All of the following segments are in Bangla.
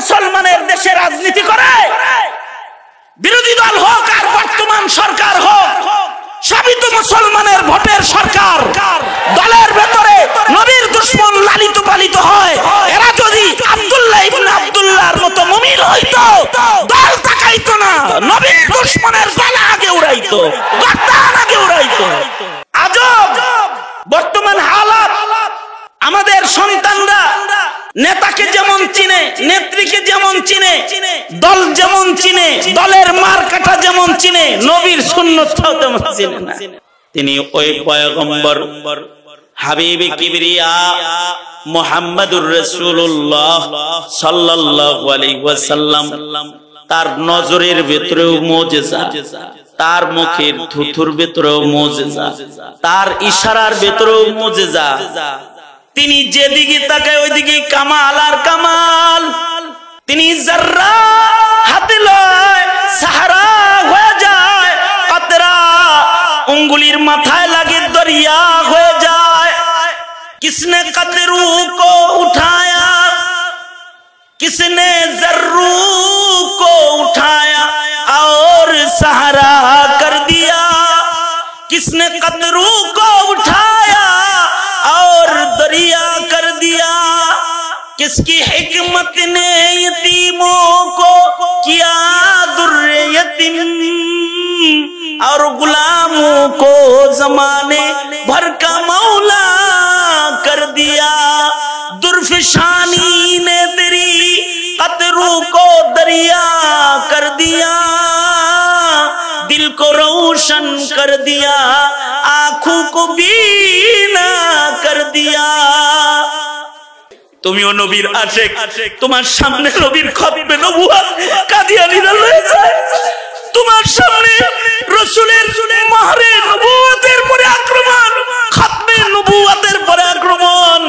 মুসলমানের দেশে রাজনীতি করে, বিরোধী দল হোক আর বর্তমান সরকার হোক, সবই তো মুসলমানের ভোটের সরকার। দলের ভেতরে নবীর দুশমন লালিত পালিত হয়। এরা যদি আব্দুল্লাহ ইবনে আব্দুল্লাহর মতো মুমিন হইতো, দল তাকাইতো না, নবীর দুশমনের গলা আগে উড়াইতো, গর্দান আগে উড়াইতো। আজব বর্তমান হালাত। আমাদের সন্তানরা নেতাকে যেমন চিনে, নেত্রীকে যেমন চিনে, দল যেমন চিনে, দলের মার্কাটা যেমন চিনে, নবীর সুন্নতটাও তেমন চিনে না। তিনি ওই পয়গম্বর হাবিবে কিবরিয়া মুহাম্মাদুর রাসূলুল্লাহ সাল্লাল্লাহু আলাইহি ওয়াসাল্লাম, তার নজরের ভিতরেও মুজিজা, তার মুখের থুথুর ভিতরেও মুজিজা, তার ইশারার ভিতরেও মুজিজা। তিনি যেদিকে তাকায় ওইদিকে কামাল আর কামাল। তিনি যাররা হাতে লয় সাহারা হয়ে যায়, কাতরা উঙ্গুলির মাথায় লাগে দরিয়া হয়ে যায়। কিসনে কতরু কো উঠায়া, किसने जर्रू को उठाया और सहारा कर दिया, किसने कतरू को उठाया और दरिया कर दिया, किसकी हिकमत ने यतीमों को किया दुर्रे यतीम और गुलामों को जमाने भर का मौला कर दिया। दुर्फिशानी ने तेरी कतरू को दरिया कर दिया, दिल को रोशन कर दिया, आंखों को बीना कर दिया। তুমিও নবীর আশিক, তোমার সামনে নবীর খতমে নবুয়ত কাদিয়ানীরা লয়ে যায়, তোমার সামনে রাসূলের মাহরে নবুয়তের পরে আক্রমণ, খতমে নবুয়তের পরে আক্রমণ।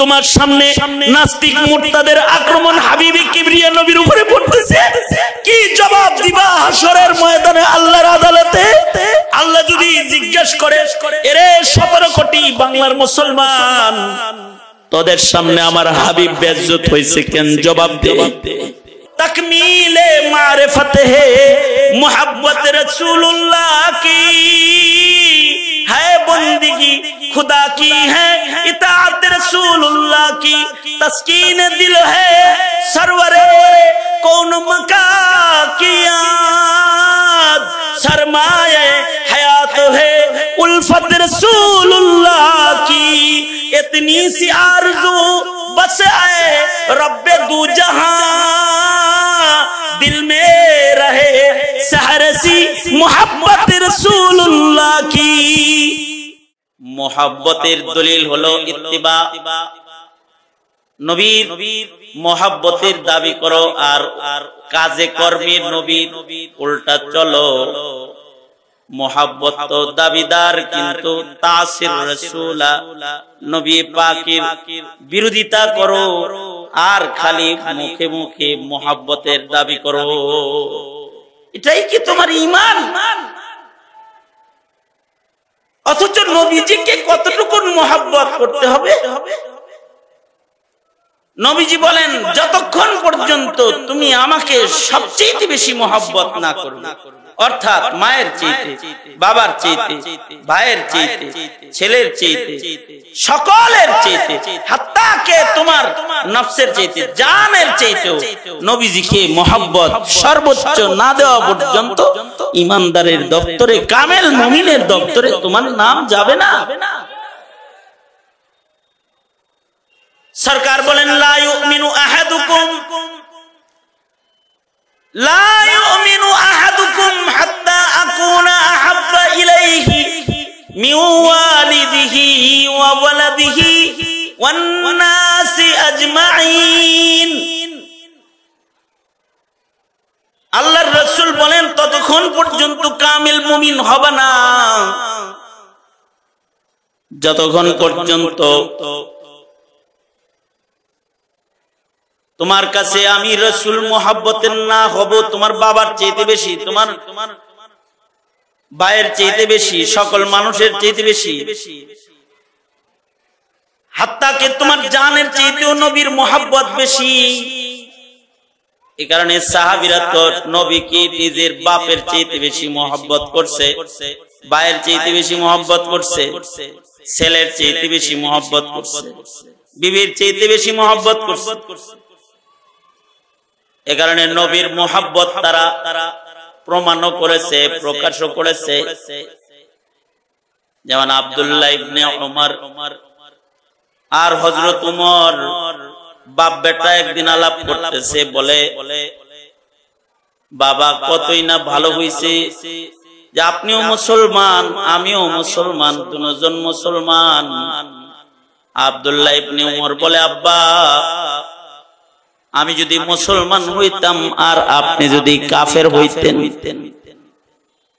তোমার সামনে নাস্তিক মুরতাদের আক্রমণ হাবিবে কিবরিয়া নবীর উপরে পড়তেছে। কি জবাব দিবা হাশরের ময়দানে আল্লাহর আদালতে? আল্লাহ যদি জিজ্ঞেস করে, এরে 17 কোটি বাংলার মুসলমান, তোদের সামনে আমার হাবিব বেইজ্জত হইছে কেন? জবাব দে। तकमीले मारिफत है मोहब्बत रसूलुल्लाह की, है बंदगी खुदा की है इताअत रसूलुल्लाह की, तस्कीन दिल है सरवरे कौन मका की याद, सरमाए हयात है उल्फत रसूलुल्लाह की, इतनी सी आरज़ू बस आए रब्बे दू जहां, दिल में रहे सहरसी मोहब्बत रसूलुल्लाह की। मोहब्बतेर दलिल हलो इत्तिबा, नबीर मोहब्बतेर दाबी करो আর কাজে কর্মে নবীর উল্টা চলো। मोहब्बत तो दाबीदार किंतु तासिर रसूला, नबी पाकेर बिरोधिता करो আর খালি মুখে মুখে মোহাব্বতের দাবি করো। এটাই কি তোমার ঈমান? অথচ নবীজিকে কতটুকু মোহাব্বত করতে হবে? নবীজি বলেন, যতক্ষণ পর্যন্ত তুমি আমাকে সবচেয়ে বেশি মোহাব্বত না করো, অর্থাৎ মায়ের চাইতে, বাবার চাইতে, ভাইয়ের চাইতে, ছেলের চাইতে, সকলের চাইতে, হাত্তা কে তোমার নফসের চাইতে, জানের চাইতেও নবীজিকে মোহাব্বত সর্বোচ্চ না দেওয়া পর্যন্ত ঈমানদারের দপ্তরে, কামেল মুমিনের দপ্তরে তোমার নাম যাবে না। সরকার বলেন, লা ইউমিনু আহাদুকুম, লা ইউমিনু আহাদুকুম হাত্তা আকুনা আহাব্বা ইলাইহি মিন ওয়ালিদিহি ওয়া ওয়ালাদিহি ওয়ান নাসি আজমাইন। আল্লাহর রাসূল বলেন, ততক্ষণ পর্যন্ত কামিল মুমিন হবে না যতক্ষণ পর্যন্ত তোমার কাছে আমি রাসূল মোহাব্বতের না হব তোমার বাবার চাইতে বেশি, তোমার ভাইয়ের চাইতে বেশি, সকল মানুষের চাইতে বেশি, হাত্তা কে তোমার জানের চাইতেও নবীর মোহাব্বত বেশি। এই কারণে সাহাবীরা তো নবীকে নিজের বাপের চাইতে বেশি মহব্বত করছে, ভাইয়ের চাইতে বেশি মহব্বত করছে, ছেলের চাইতে বেশি মহব্বত করছে, বিবির চাইতে বেশি মহব্বত করছে। এ কারণে নবীর মহব্বত তারা প্রমাণও করেছে, প্রকাশও করেছে। যেমন আব্দুল্লাহ ইবনে ওমর আর হযরত উমর বাপ বেটা একদিন আলাপ করতেছে, বলে বাবা কতই না ভালো হইছে যে আপনিও মুসলমান আমিও মুসলমান, দুজন মুসলমান। আব্দুল্লাহ ইবনে ওমর বলে আব্বা আমি যদি মুসলমান হইতাম আর আপনি যদি কাফের হইতেন,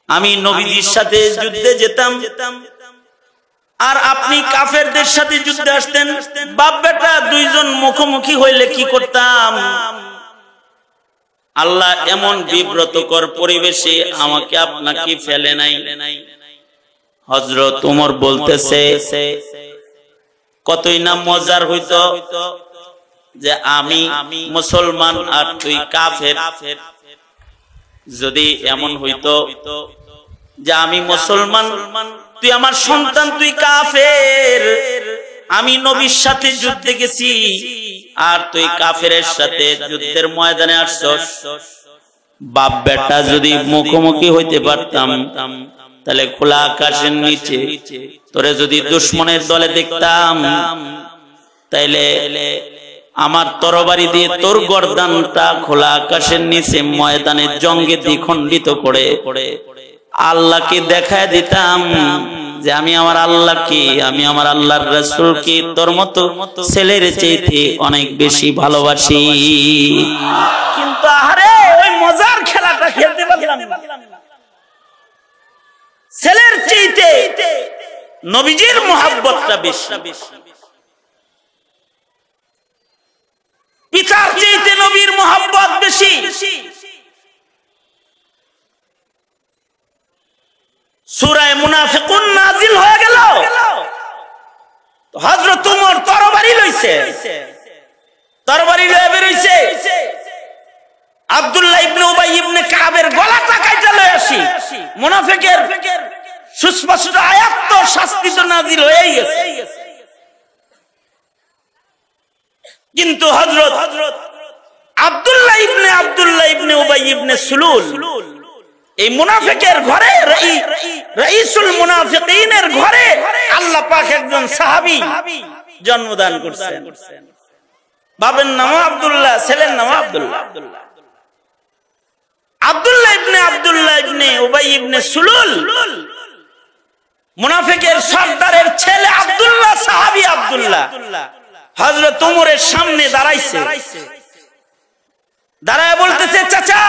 আমি নবীজির সাথে যুদ্ধে যেতাম আর আপনি কাফেরদের সাথে যুদ্ধে আসতেন, বাপ বেটা দুইজন মুখোমুখি হইলে কি করতাম? আল্লাহ এমন বিব্রতকর পরিবেশে আমাকে আপনাকে ফেলে নাই। হযরত ওমর বলতেছে কতই না মজার হইতো যে আমি মুসলমান আর তুই কাফের। যদি এমন হইতো যে আমি মুসলমান তুই আমার সন্তান তুই কাফের, আমি নবীর সাথে যুদ্ধে গেছি আর তুই কাফেরের সাথে যুদ্ধের ময়দানে আসছস, বাপ বেটা যদি মুখোমুখি হইতে পারতাম তাহলে খোলা আকাশের নিচে তোরে যদি দুশমনের দলে দেখতাম তাইলে আমার তরবারি দিয়ে তোর গর্দানটা খোলা আকাশের নিচে ময়দানে জঙ্গে দ্বিখণ্ডিত করে আল্লাহকে দেখায় দিতাম যে আমি আমার আল্লাহকে, আমি আমার আল্লাহর রাসূলকে তোর মতো ছেলের চাইতে অনেক বেশি ভালোবাসি। কিন্তু আরে ওই মজার খেলাটা খেলতে পারলাম না। ছেলের চাইতে নবীজির মহব্বতটা বেশি, পিতার চাইতে নবীর মহব্বত বেশি। সূরা মুনাফিকুন নাজিল হয়ে গেল, হযরত ওমর তরবারি লইছে, তরবারি লয়ে বের হইছে। আব্দুল্লাহ ইবনে উবাই ইবনে কাবের গলাটা কাইটা লয়ে আসি। মুনাফিকের সুস্পষ্ট আয়াত তো শাস্তি তো নাজিল হয়েই গেছে, কিন্তু হযরত আব্দুল্লাহ ইবনে উবাই ইবনে সুলুল এই মুনাফিকের ঘরে রাইসুল মুনাফিকিনের ঘরে আল্লাহ পাক একজন সাহাবী জন্মদান করছেন। বাবার নাম আব্দুল্লাহ, ছেলের নাম আব্দুল্লাহ। আব্দুল্লাহ ইবনে উবাই ইবনে সুলুল মুনাফিকের সর্দারের ছেলে আব্দুল্লাহ, সাহাবী আব্দুল্লাহ হযরত ওমরের সামনে দাঁড়াইছে, দাঁড়ায় বলতেছে চাচা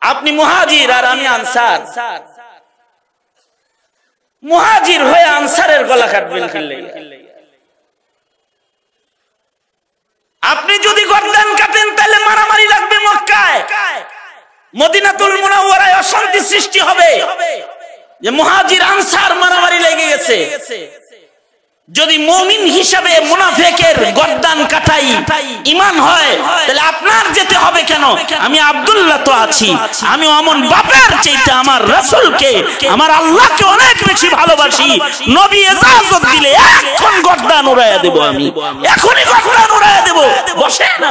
আপনি মুহাজির আর আমি আনসার, মুহাজির হয়ে আনসারের গলা কাটবেন কিল্লে? আপনি যদি গর্দান কাটেন তাহলে মারামারি লাগবে মক্কায়, মদিনাতুল মুনাওয়ারায় অশান্তি সৃষ্টি হবে যে মুহাজির আনসার মারামারি লেগে গেছে। যদি মুমিন হিসাবে মুনাফিকের গর্দান কাটাই ঈমান হয় তাহলে আপনার যেতে হবে কেন? আমি আব্দুল্লাহ তো আছি, আমি অমন বাপের চাইতে আমার রাসূলকে, আমার আল্লাহকে অনেক বেশি ভালোবাসি। নবী ইজাজত দিলে এখন গর্দান উড়াইয়া দেব, আমি এখনই গর্দান উড়াইয়া দেব। বসে না,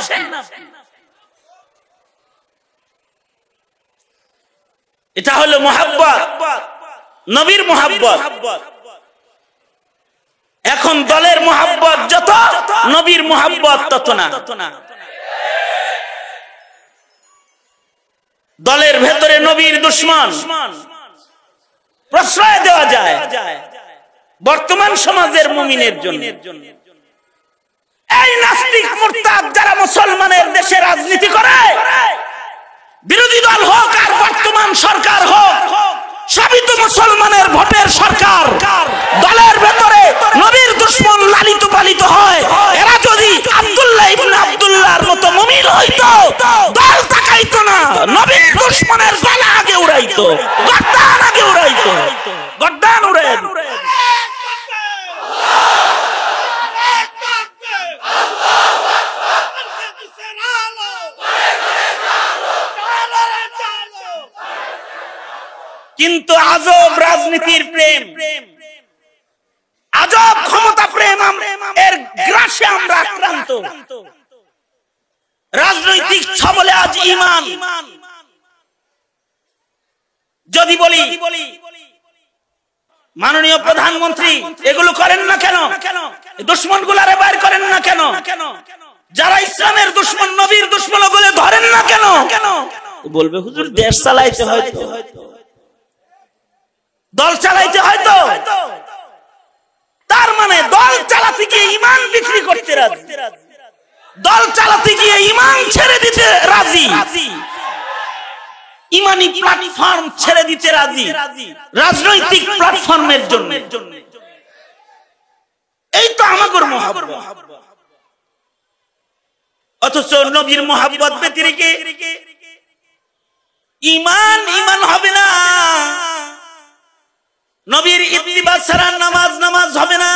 এটা হলো মুহাব্বত, নবীর মুহাব্বত। এখন দলের মুহাব্বত যত, নবীর মুহাব্বত তত না। দলের ভেতরে নবীর দুশমন প্রশ্রয় দেওয়া যায় বর্তমান সমাজের মুমিনের জন্য। এই নাস্তিক মুরতাদ যারা মুসলমানের দেশে রাজনীতি করে, বিরোধী দল হোক আর বর্তমান সরকার হোক, সবই তো মুসলমানের ভোটের সরকার। দলের ভেতরে নবীর দুশমন লালিত পালিত হয়। এরা যদি আব্দুল্লাহ ইবনে আব্দুল্লাহর মতো মুমিন হইতো, দল তাকাইতো না, নবীর দুশমনের গলা আগে উড়াইতো, গর্দান আগে উড়াইতো, গর্দান উড়াইতো। কিন্তু আজব রাজনীতির প্রেম, আজব ক্ষমতা প্রেম, এর গ্রাসে আমরা আক্রান্ত। রাজনৈতিক ছবলে আজ ঈমান। যদি বলি মাননীয় প্রধানমন্ত্রী এগুলো করেন না কেন, দুশ্মন গুলারে বাইর করেন না কেন, যারা ইসলামের দুশ্মন নবীর দুশ্মন ওগুলো ধরেন না কেন, বলবে হুজুর দেশ চালাইতে হয়তো, দল চালাইতে হয়তো। তার মানে দল চালাতে গিয়ে ঈমান বিক্রি করতে রাজি, দল চালাতে গিয়ে ঈমান ছেড়ে দিতে রাজি, ইমানি প্ল্যাটফর্ম ছেড়ে দিতে রাজি রাজনৈতিক প্ল্যাটফর্মের জন্য। এই তো আমাদের মহব্বত। অথচ নবীর মহব্বত ব্যতিরেকে ঈমান ঈমান হবে না, নবীর ইত্তিবা ছাড়া নামাজ হবে না,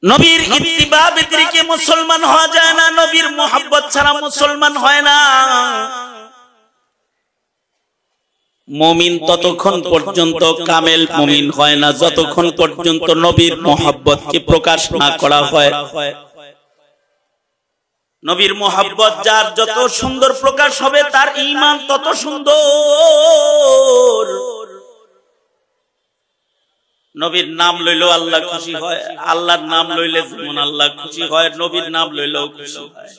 নবীর ইত্তিবা ব্যতিরেকে মুসলমান হওয়া যায় না, নবীর মহব্বত ছাড়া মুসলমান হয় না। মুমিন ততক্ষণ পর্যন্ত কামেল মুমিন হয় না যতক্ষণ পর্যন্ত নবীর মহব্বতকে প্রকাশ না করা হয়। নবীর মহব্বত যার যত সুন্দর প্রকাশ হবে তার ঈমান তত সুন্দর। নবীর নাম লইলেও আল্লাহ খুশি হয়, আল্লাহর নাম লইলে যেমন আল্লাহ খুশি হয়, নবীর নাম লইলেও খুশি হয়।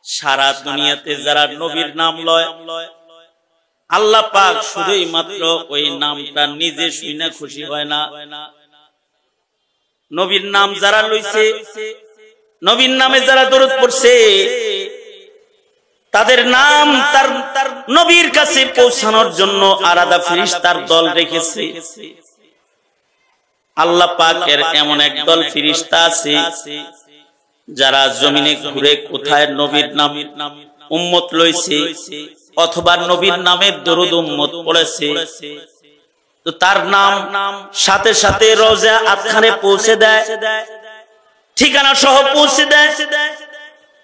সারা দুনিয়াতে যারা নবীর নাম লয় আল্লাহ পাক শুধুই মাত্র ওই নামটা নিজে শুনে খুশি হয় না। নবীর নাম যারা লইছে, নবীর নামে যারা দরুদ পড়ছে, তাদের নাম তার নবীর কাছে পৌঁছানোর জন্য আলাদা ফেরেশতার দল রেখেছে। আল্লাহ পাকের এমন এক দল ফেরেশতা আছে যারা জমিনে ঘুরে কোথায় নবীর নাম উম্মত লইছে অথবা নবীর নামের দরুদ উম্মত পড়েছে, তো তার নাম সাথে সাথে রওজা আতখানে পৌঁছে দেয়, ঠিকানা সহ পৌঁছে দেয়।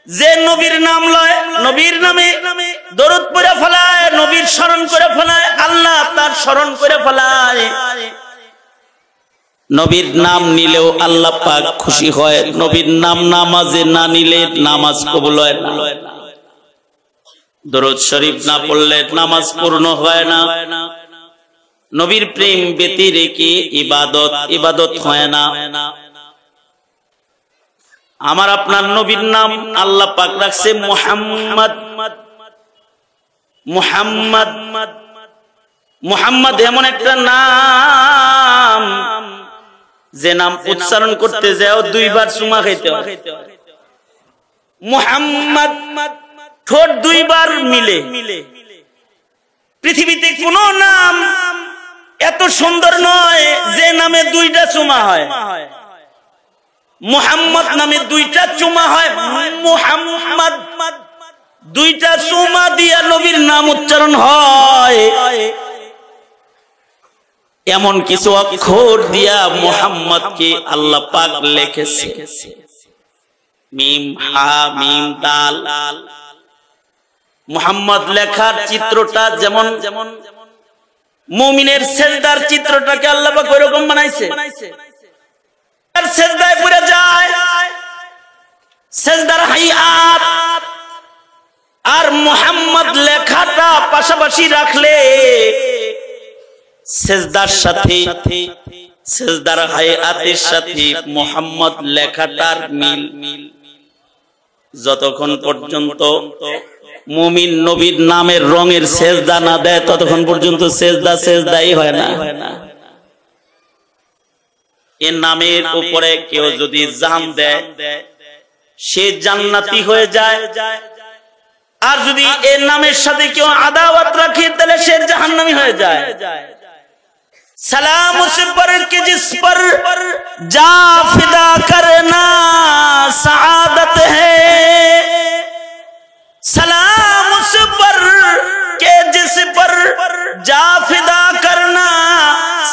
যে নবীর নাম লয়, নবীর নামে দরুদ পড়ে ফেলায়, নবীর স্মরণ করে ফেলায়, আল্লাহ তার স্মরণ করে ফেলায়। নবীর নাম নিলেও আল্লাহ পাক খুশি হয়, নবীর নাম নামাজে না নিলে নামাজ কবুল হয় না। দরুদ শরীফ না পড়লে নামাজ পূর্ণ হয় না। নবীর প্রেম ব্যতিরেকে ইবাদত হয় না। আমার আপনার নবীর নাম আল্লাহ পাক রাখছে মুহাম্মদ। মুহাম্মদ মুহাম্মদ এমন একটা নাম যে নাম উচ্চারণ করতে যাও দুইবার চুমা খাইতে হয়। মুহাম্মদ ঠোঁট দুইবার মিলে। পৃথিবীতে কোন নাম এত সুন্দর নয় যে নামে দুইটা চুমা হয়। মুহাম্মদ নামে দুইটা চুমা হয়। মুহাম্মদ দুইটা চুমা দিয়া নবীর নাম উচ্চারণ হয়। এমন কিছু অক্ষর দিয়া মুহাম্মদকে আল্লাহ পাক লিখেছে, মিম হা মিম দাল। মুহাম্মদ লেখার চিত্রটা যেমন মুমিনের সেজদার চিত্রটাকে আল্লাহ পাক ওইরকম বানাইছে। আর সেজদায় পড়ে যায়, সেজদার হাইয়াত আর মুহাম্মদ লেখাটা পাশাপাশি রাখলে সেজদার সাথে সেজদার হাইয়াতের সাথে মুহাম্মদ লেখাটার মিল। যতক্ষণ পর্যন্ত মুমিন নবীর নামের রঙের সেজদা না দেয় ততক্ষণ পর্যন্ত সেজদাই হয় না। এর নামের উপরে কেউ যদি জান দেয় সে জান্নাতি হয়ে যায়, আর যদি এর নামের সাথে কেউ আদাওয়াত রাখে তাহলে সে জাহান্নামী হয়ে যায়। सलाम उस पर कि जिस पर जा फिदा करना सआदत है, सलाम उस पर कि जिस पर जा फिदा करना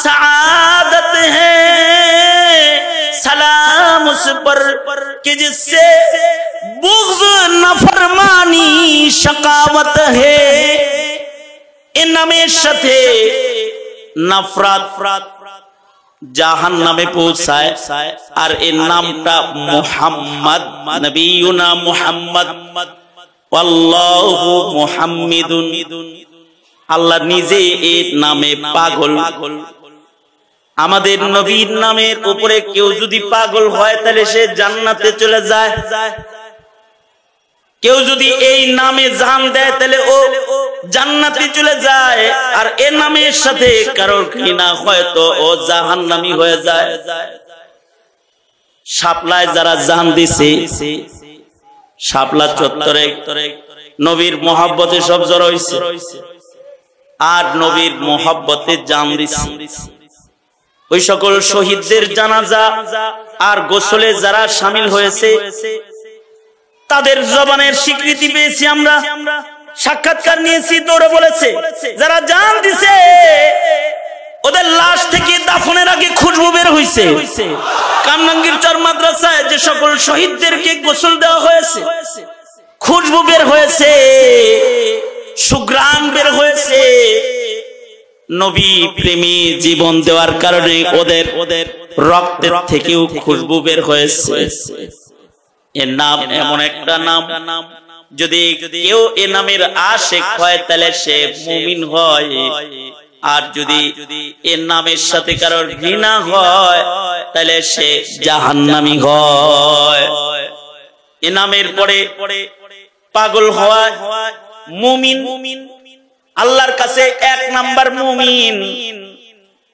सआदत है, सलाम उस पर कि जिससे बुग़्ज़ नफरमानी शकावत है। এর নামের সাথে নফরত জাহান্নামে পৌঁছায়। আর এর নামটা মুহাম্মদ, নবিয়ুনা মুহাম্মদ, আল্লাহু মুহাম্মিদুন, আল্লাহ নিজে এর নামে পাগল। আমাদের নবীর নামের উপরে কেউ যদি পাগল হয় তাহলে সে জান্নাতে চলে যায়। কেউ যদি এই নামে জান দেয় তাহলে ও জান্নাতে চলে যায়। আর এ নামের সাথে কারোর ঘৃণা হয় তো ও জাহান্নামী হয়ে যায়। শাপলায় যারা জান দিছে, শাপলা চত্বরে নবীর মহব্বতে সব জড়ো হইছে আর নবীর মহব্বতে জান দিছে। ওই সকল শহীদদের জানাজা আর গোসলে যারা শামিল হয়েছে তাদের জবানের স্বীকৃতি পেয়েছি আমরা, সাক্ষাৎকার নিয়েছি, দৌড়ে বলেছে যারা জান দিছে ওদের লাশ থেকে দাফনের আগে খুশবু বের হয়েছে। কামরাঙ্গীর চর মাদ্রাসায় যে সকল শহীদদেরকে গোসল দেওয়া হয়েছে খুশবু বের হয়েছে, সুঘ্রাণ বের হয়েছে। নবী প্রেমী জীবন দেওয়ার কারণে ওদের রক্তের থেকেও খুশবু বের হয়েছে। এর নাম এমন একটা নাম, যদি কেউ এ নামের আশিক হয় তাহলে সে মুমিন হয়। আর যদি এর নামের সাথে কারোর ঘৃণা হয় তাহলে সে জাহান্নামী হয়। এ নামের পরে পাগল হওয়া মুমিন, আল্লাহর কাছে এক নাম্বার মুমিন।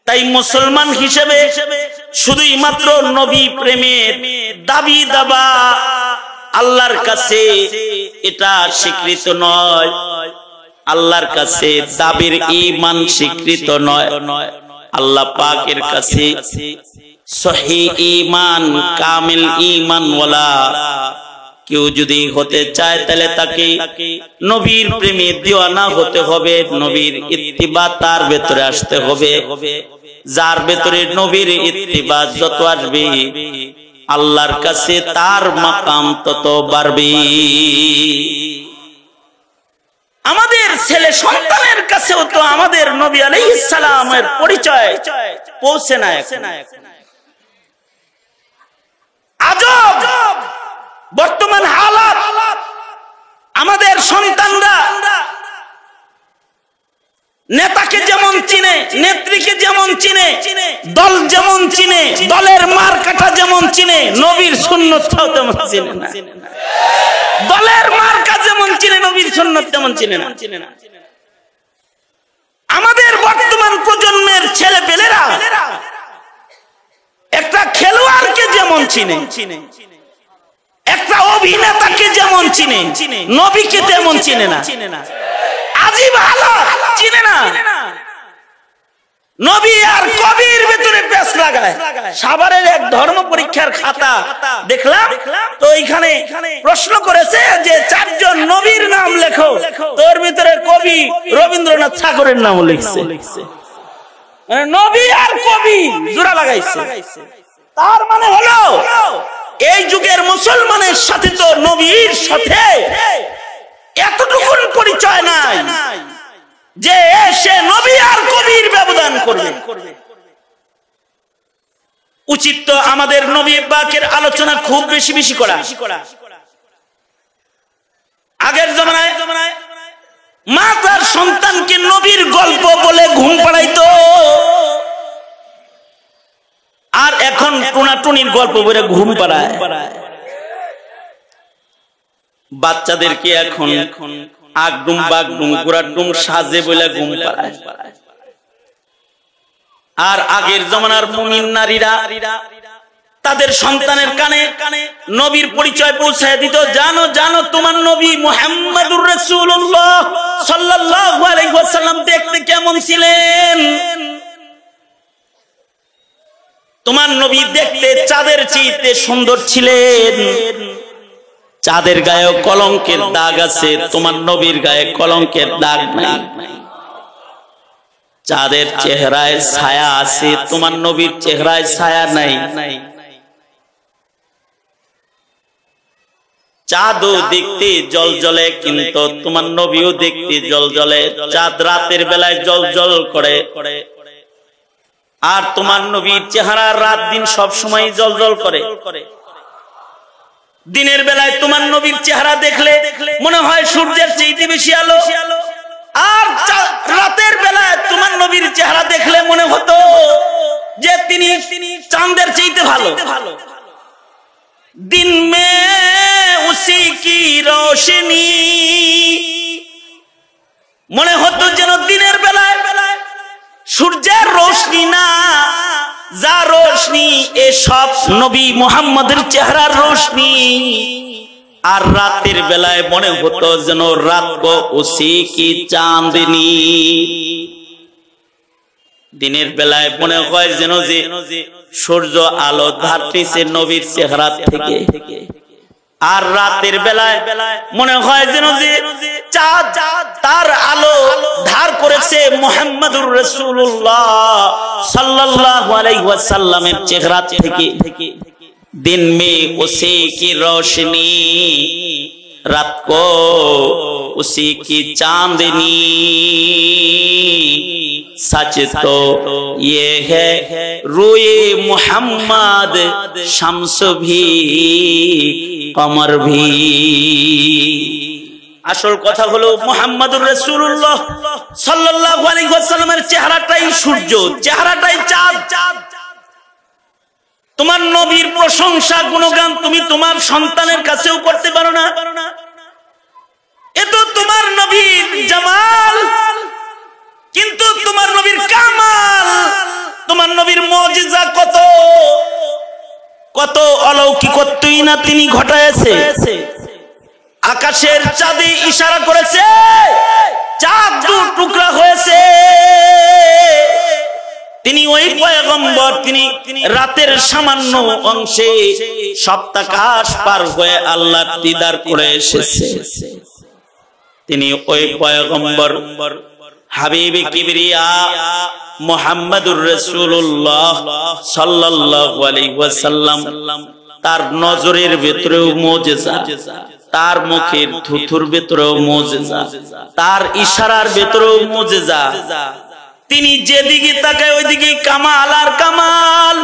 তাই মুসলমান হিসেবে শুধুই মাত্র নবী প্রেমের দাবি দাবা আল্লাহর কাছে এটা স্বীকৃত নয়, আল্লাহর কাছে দাবির ঈমান স্বীকৃত নয়। আল্লাহ পাকের কাছে সহিহ ঈমান, কামিল ঈমান ওয়ালা কেউ যদি হতে চায় তাহলে তাকে নবীর প্রেমে দিওয়ানা হতে হবে, নবীর ইত্তিবা তার ভেতরে আসতে হবে। যার ভেতরে নবীর ইত্তিবা যত আসবে আল্লাহর কাছে তার মাকাম তত বাড়বে। আমাদের ছেলে সন্তানের কাছেও তো আমাদের নবী আলাইহিস সালামের পরিচয় পৌঁছে না। আজব বর্তমান হালাত, আমাদের সন্তানরা নেতাকে যেমন চিনে, নেত্রীকে যেমন চিনে, দল যেমন চিনে, দলের মার্কাটা যেমন চিনে, নবীর সুন্নতটাও তেমন চিনে না। দলের মার্কা যেমন চিনে, নবীর সুন্নত তেমন চিনে না। আমাদের বর্তমান প্রজন্মের ছেলে পেলেরা একটা খেলোয়াড়কে যেমন চিনে, একটা অভিনেতাকে যেমন চিনে, নবীকে তেমন চিনে না। আজিব হালাত, চিনে না। নবী আর কবির ভিতরে পেশ লাগায়। সাভারের এক ধর্ম পরীক্ষার খাতা দেখলাম তো এইখানে প্রশ্ন করেছে যে 4 জন নবীর নাম লেখো, তোর ভিতরে কবি রবীন্দ্রনাথ ঠাকুরের নাম লিখছে। নবী আর কবি জোড়া লাগাইছে। তার মানে হলো এই যুগের মুসলমানের সাথে তো নবীর সাথে এতটুকু পরিচয় নাই যে সে নবী আর কবির ব্যবধান করবে। উচিত তো আমাদের নবী পাকের আলোচনা খুব বেশি বেশি করা। আগের জমানায় মা তার সন্তানকে নবীর গল্প বলে ঘুম পাড়াইতো, আর এখন টুনাটুনির গল্প বলে ঘুম পাড়ায়। বাচ্চাদেরকে এখন আগডুম বাগডুম গোড়াডুম সাজে বলে ঘুম পাড়ায়। আর আগের জমানার মুমিন নারীরা তাদের সন্তানের কানে নবীর পরিচয় পৌঁছায় দিত। জানো জানো তোমার নবী মুহাম্মাদুর রাসূলুল্লাহ সাল্লাল্লাহু আলাইহি ওয়াসাল্লাম দেখতে কেমন ছিলেন? তোমার নবী দেখতে চাঁদের চেয়ে সুন্দর ছিলেন। চাঁদের গায়ে কলঙ্কের দাগ আছে, তোমার নবীর গায়ে কলঙ্কের দাগ নাই। চাঁদের চেহারায় ছায়া আছে, তোমার নবীর চেহারায় ছায়া নাই। চাঁদও দেখতে জলজলে, কিন্তু তোমার নবীও দেখতে জলজলে। চাঁদ রাতের বেলায় জলজল করে, আর তোমার নবীর চেহারা রাত দিন সব সময় জলজল করে। দিনের বেলায় তোমার নবীর চেহারা দেখলে মনে হয় সূর্যের চাইতে বেশি আলো, আর রাতের বেলায় তোমার নবীর চেহারা দেখলে মনে হতো যে তিনি চাঁদের চাইতে ভালো। दिन में उसी की रोशनी, মনে হতো যেন দিনের বেলায় সূর্যের রোশনি না, যা রোশনি এ সব নবী মুহাম্মদের চেহারার রোশনি। আর রাতের বেলায় মনে হতো যেন রাত কো উসি কি চাঁদনি। দিনের বেলায় মনে হয় যেন যে সূর্য আলো ধারতেছে নবীর চেহারা থেকে, আর রাতের বেলায় মনে হয় যেন যে চাঁদ তার আলো ধার করেছে মুহাম্মদুর রাসূলুল্লাহ সাল্লাল্লাহু আলাইহি ওয়াসাল্লামের চেহারা থেকে। दिन में उसी की रोशनी, रात को उसी की चांदनी। सच तो ये है रूए मुहम्मद, शम्स भी कमर भी। আসল কথা হলো মুহাম্মদুর রাসূলুল্লাহ সাল্লাল্লাহু আলাইহি ওয়াসাল্লামের চেহারাটাই সূর্য, চেহারাটাই চাঁদ। তোমার নবীর প্রশংসা গুণগান তুমি তোমার সন্তানের কাছেও করতে পারো না। এ তো তোমার নবীর জামাল, কিন্তু তোমার নবীর কামাল, তোমার নবীর মুজিজা কত কত অলৌকিকত্বই না তিনি ঘটায়েছে। আকাশের চাঁদে ইশারা করেছে, চাঁদ দু টুকরা হয়েছে। তিনি ওই পয়গম্বর, তিনি রাতের সামান্য অংশে সপ্তাকাশ পার হয়ে আল্লাহর দিদার করে এসেছে। তিনি ওই পয়গম্বর হাবিবে কিবরিয়া মুহাম্মদুর রাসূলুল্লাহ সাল্লাল্লাহু আলাইহি ওয়াসাল্লাম, তার নজরের ভিতরেও মুজিজা, তার মুখের থুথুর ভিতরেও মুজিজা, তার ইশারার ভিতরেও মুজিজা। তিনি যেদিকে তাকায় ওইদিকে কামাল আর কামাল।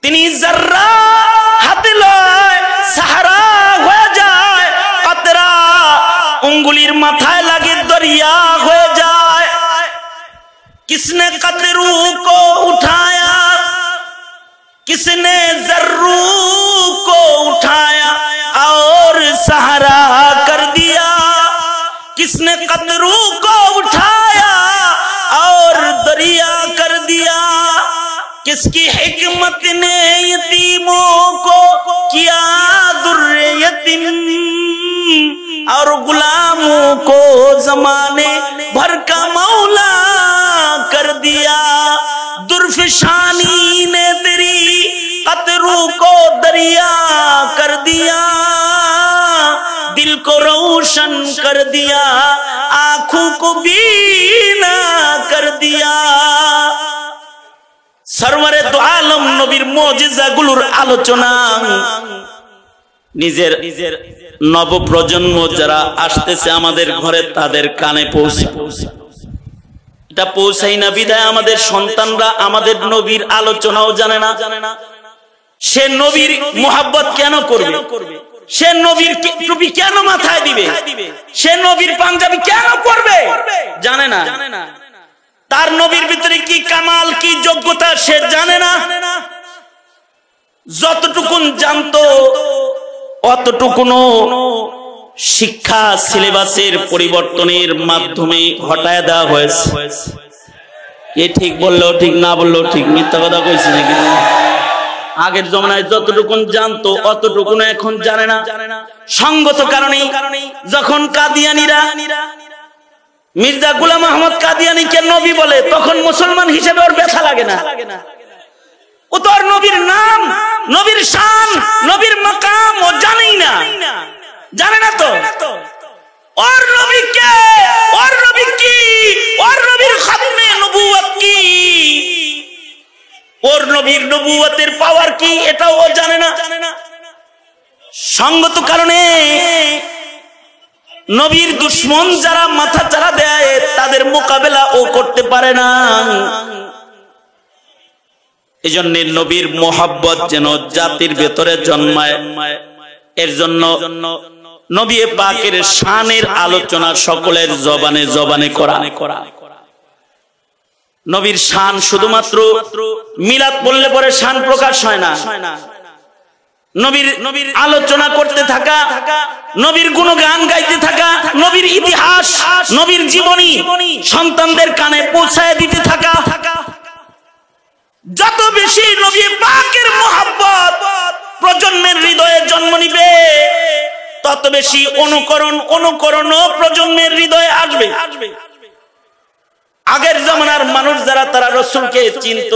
তিনি যাররা হাতে লয় সাহারা হয়ে যায়, কাতরা উঙ্গুলির মাথায় লাগে দরিয়া হয়ে যায়। কিসনে কতরু কো উঠায়া, কিসনে জর্রু কো উঠায়া और सहारा कर दिया। किसने कतरू को उठाया और दरिया कर दिया। किसकी हिकमत ने यतीमों को किया दुर्रे यतीम, और गुलामों को जमाने भर का मौला कर दिया। दुर्फशानी ने तेरी कतरू को दरिया कर दिया, दिल को रोशन कर दिया, आंखों को बीना कर दिया। सरवरे दो आलम नबीर मुजिजाগুলোর আলোচনা নিজের নব প্রজন্ম যারা আসতেছে আমাদের ঘরে তাদের কানে পৌঁছে, এটা পৌঁছাই না বিধায় আমাদের সন্তানরা আমাদের নবীর আলোচনাও জানে না। সে নবীর মোহাব্বত কেন করবে, সে নবীর টুপি কেন মাথায় দিবে, সে নবীর পাঞ্জাবি কেন পরবে জানে না। তার নবীর ভিতরে কি কামাল কি যোগ্যতা সে জানে না। যতটুকুন জানতো অতটুকুনো শিক্ষা সিলেবাসের পরিবর্তনের মাধ্যমে ঘটায় দেওয়া হয়েছে। এ ঠিক বললেও ঠিক, না বললেও ঠিক, মিথ্যা কথা কইছি নাকি? আগের জমানায় যতটুকুন জানতো অতটুকুন এখন জানে না। সঙ্গত কারণেই যখন কাদিয়ানীরা মির্জা গোলাম আহমদ কাদিয়ানীকে নবী বলে, তখন মুসলমান হিসেবে ওর ব্যথা লাগে না। ও তো আর নবীর নাম, নবীর শান, নবীর মাকাম ও জানেই না, জানে না তো। ওর নবী কে, ওর নবী কি, ওর নবীর খাতমে নবুয়ত কি, ওর নবীর নবুয়তের পাওয়ার কি, এটাও ও জানে না। সঙ্গত কারণে নবীর দুশ্মন যারা মাথা চাড়া দেয় তাদের মোকাবেলা ও করতে পারে না। এজন্য নবীর মোহাব্বত যেন জাতির ভেতরে জন্মায়, এর জন্য নবী পাকের শানের আলোচনা সকলের জবানে জবানে করা। নবীর শান শুধুমাত্র মিলাদ বললে পরে শান প্রকাশ হয় না, নবীর আলোচনা করতে থাকা, নবীর গুণগান গাইতে থাকা, নবীর ইতিহাস, নবীর জীবনী সন্তানদের কানে পৌঁছায় দিতে থাকা। যত বেশি নবী পাকের মোহাব্বত প্রজন্মের হৃদয়ে জন্ম নিবে, তত বেশি অনুকরণ প্রজন্মের হৃদয়ে আসবে। আগের জামানার মানুষ যারা তারা রাসূলকে চিনত,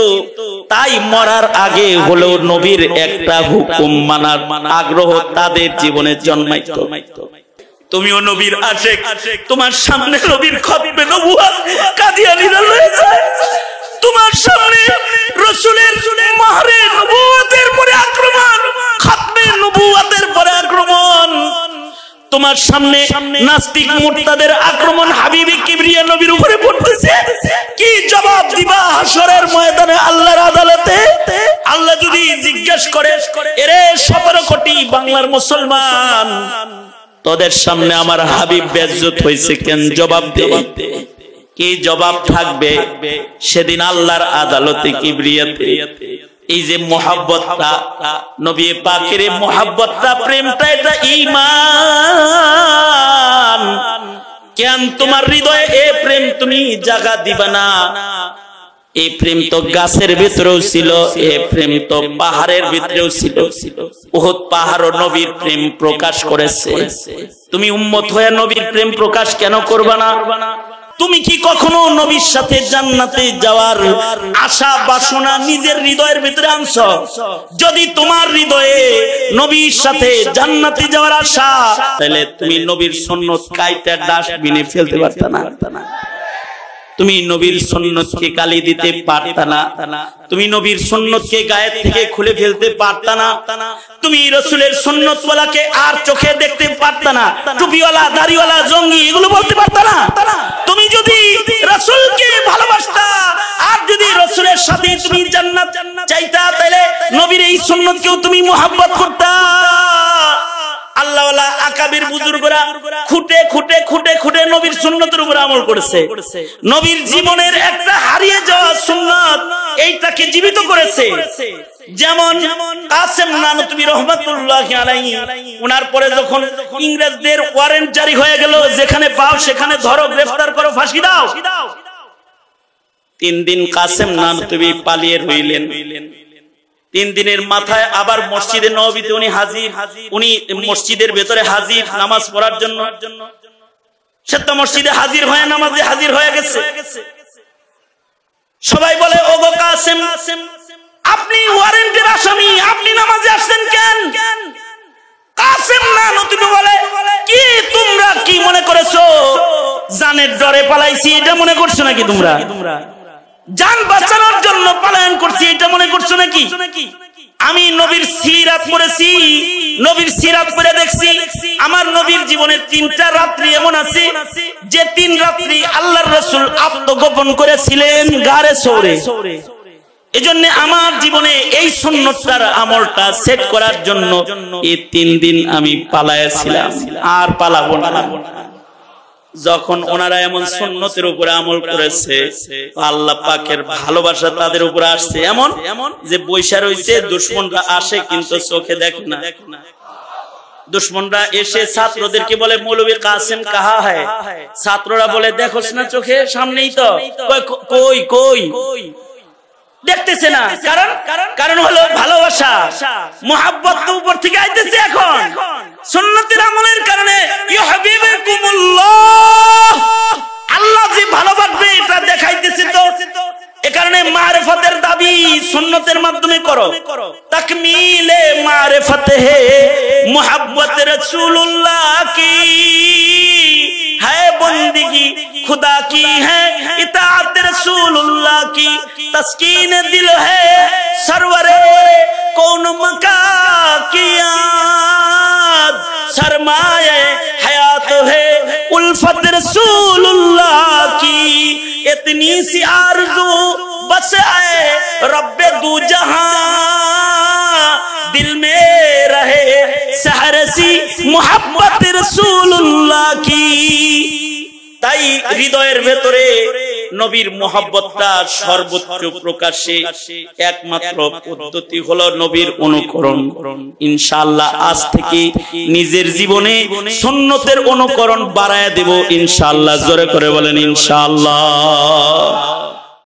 তাই মরার আগে হলেও নবীর একটা হুকুম মানার আগ্রহ তাদের জীবনে জন্মাইতো। তুমিও নবীর আশিক, তোমার সামনে নবীর খতমে নবুয়ত কাদিয়ানীরা লয়ে যায়, তোমার সামনে রাসূলের মাহরে নবুয়তের পরে আক্রমণ, খতমে নবুয়তের পরে আক্রমণ, তোমার সামনে নাস্তিক মুরতাদের আক্রমণ হাবিবে কিবরিয়া নবীর উপরে পড়তেছে। কি জবাব দিবা হাশরের ময়দানে আল্লাহর আদালতে? আল্লাহ যদি জিজ্ঞেস করে, এরে 17 কোটি বাংলার মুসলমান, তোদের সামনে আমার হাবিব বেইজ্জত হইছে কেন? জবাব দে। কি জবাব থাকবে সেদিন আল্লাহর আদালতে কিবরিয়াতে? এই যে মোহাব্বতটা, নবী পাকের মোহাব্বতটা, প্রেমটা, এটা ঈমান। কেন তোমার হৃদয়ে এই প্রেম তুমি জায়গা দিবা না? এই প্রেম তো গাছের ভিতরেও ছিল, এই প্রেম তো পাহাড়ের ভিতরেও ছিল। উহুদ পাহাড়ও নবীর প্রেম প্রকাশ করেছে। তুমি উম্মত হয়ে নবীর প্রেম প্রকাশ কেন করবা না? তুমি কি কখনো নবীর সাথে জান্নাতে যাওয়ার আশা বাসনা নিজের হৃদয়ের ভিতরে আনছো? যদি তোমার হৃদয়ে নবীর সাথে জান্নাতে যাওয়ার আশা, তাহলে তুমি নবীর সুন্নাত কাইটা ডাস্টবিনে ফেলতে পারতা না। তুমি নবীর সুন্নতকে গালি দিতে পারতা না, তুমি নবীর সুন্নতকে গায়ের থেকে খুলে ফেলতে পারতা না, তুমি রাসূলের সুন্নতওয়ালাকে আর চোখে দেখতে পারতা না, টুপিওয়ালা, দাড়িওয়ালা, জঙ্গি এগুলো বলতে পারতা না। তুমি যদি রাসূলকে ভালোবাসতা আর যদি রাসূলের সাথে তুমি জান্নাত চাইতা, তাহলে নবীর এই সুন্নতকেও তুমি মোহাব্বত করতা। আল্লাহওয়ালা আকাবির বুজুর্গরা খুঁটে খুঁটে খুঁটে খুঁটে নবীর সুন্নতের উপর আমল করেছে। নবীর জীবনের একটা হারিয়ে যাওয়া সুন্নাত এইটাকে জীবিত করেছে। যেমন কাসেম নানতুবি রাহমাতুল্লাহি আলাইহি, ওনার পরে যখন ইংরেজদের ওয়ারেন্ট জারি হয়ে গেল, যেখানে পাও সেখানে ধরো, গ্রেফতার করো, ফাঁসি দাও, 3 দিন কাসেম নানতুবি পালিয়ে রইলেন। 3 দিনের মাথায় আবার মসজিদে নববীতে উনি হাজির, উনি মসজিদের ভেতরে হাজির নামাজ পড়ার জন্য। সেটা মসজিদে হাজির হয়ে নামাজে হাজির হয়ে গেছে। সবাই বলে, ওগো কাসেম, আপনি ওয়ারেন্টের আসামি, আপনি নামাজে আসছেন কেন? কাসেম নানতুবি বলে, কি তোমরা কি মনে করেছো জানের ডরে পালাইছি এটা মনে করছো নাকি? তোমরা জান বাঁচানোর জন্য পলায়ন করছি এটা মনে করছো নাকি? আমি নবীর সিরাত পড়েছি, নবীর সিরাত পড়ে দেখছি, আমার নবীর জীবনে 3টা রাত্রি এমন আছে যে 3 রাত্রি আল্লাহর রাসূল আত্মগোপন করেছিলেন গারে সৌরে। এজন্য আমার জীবনে এই সুন্নতটার আমলটা সেট করার জন্য এই 3 দিন আমি পালায়েছিলাম, আর পালাবো না। যখন ওনারা এমন সুন্নতের উপরে আমল করেছে, আল্লাহ পাকের ভালোবাসা তাদের উপরে আসছে এমন যে বৈশা রয়েছে, দুশমনরা আসে কিন্তু চোখে দেখে না। দুশমনরা এসে ছাত্রদেরকে বলে, মৌলভী কাসেম কাহা হ্যায়? ছাত্ররা বলে, দেখোস না চোখে, সামনেই তো। কই কই দেখতেছে না। কারণ হলো ভালোবাসা, মুহাব্বত তো উপর থেকে আইতেছে। এখন সুন্নতের আমলের কারণে ইউহিব্বুকুমুল্লাহ, আল্লাহ যে ভালোবাসবে এটা দেখাইতেছে। তো এ কারণে মারিফতের দাবি সুন্নতের মাধ্যমে করো। তাকমিলে মারিফত হে মুহাব্বত রাসূলুল্লাহ কি है, बंदगी खुदा की है, इताअत रसूलुल्लाह की तस्कीन दिल है, सरवरे कौन मका किया सरमाए हयात है उल्फत रसूलुल्लाह की, इतनी सी आरज़ू बस आए रब्बे दू जहां, दिल में रहे सहर सी मोहब्बत रसूलुल्लाह की। তাই হৃদয়ের ভেতরে নবীর মহব্বতটা সর্বোচ্চ প্রকাশে একমাত্র পদ্ধতি হলো নবীর অনুকরণ। ইনশাআল্লাহ আজ থেকে নিজের জীবনে সুন্নতের অনুকরণ বাড়ায় দেব ইনশাআল্লাহ। জোরে করে বলেন ইনশাআল্লাহ।